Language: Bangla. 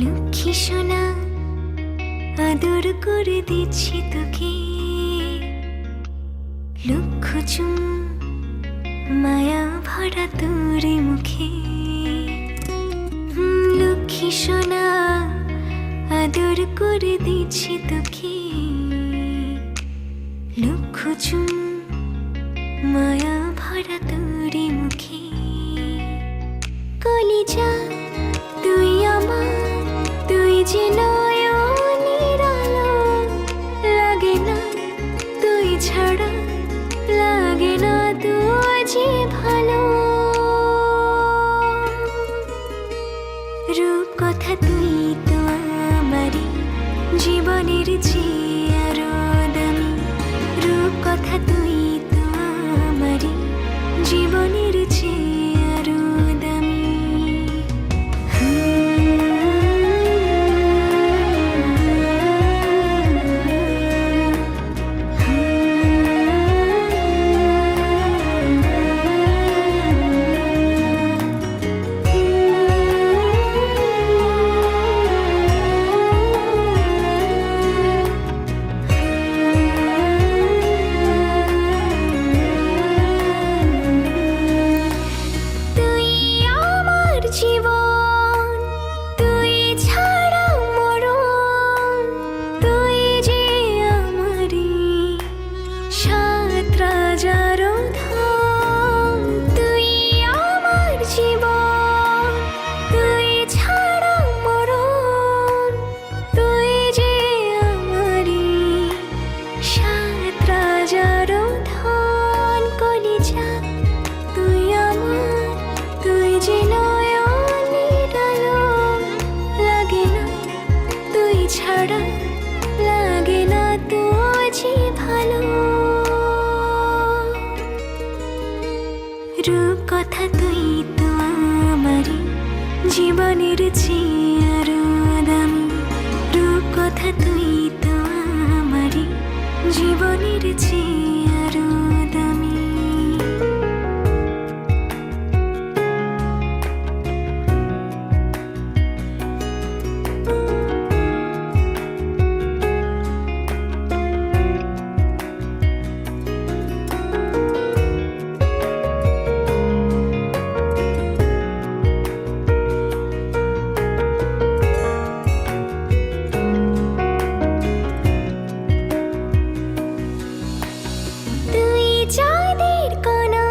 লক্ষ্মী সোনা আদর করে দিচ্ছি তোকে, লক্ষ চুম মায়া ভরা তোর মুখে। লক্ষ্মী সোনা আদর করে দিচ্ছি তোকে, লক্ষ চুম মায়া ভরা তোর মুখে। কলিজা তুই আমার, তুই যে নয়নের আলো, লাগে না তুই ছাড়া, লাগে না তুই যে ভালো। রূপ কথা তুই তো আমারই জীবনের চেয়ে আরো দামি, রূপ কথা তুই তো আমারই জীবনের চেয়ে আরো দামি। জীবন তুই ছাড়া মরণ, তুই যে আমারই সাত রাজার ধন। তুই আমার জীবন, তুই ছাড়া মরণ, তুই যে আমারই সাত রাজার ধন। কলিজা তুই আমার, তুই যে ছাড়া, লাগে না তো যে ভালো। রূপ কথা তুই তো আমারই জীবনের চেয়ে আরো দামি, রূপ কথা তুই তো আমারই জীবনের চেয়ে আরো দামি। চাঁদের কণা,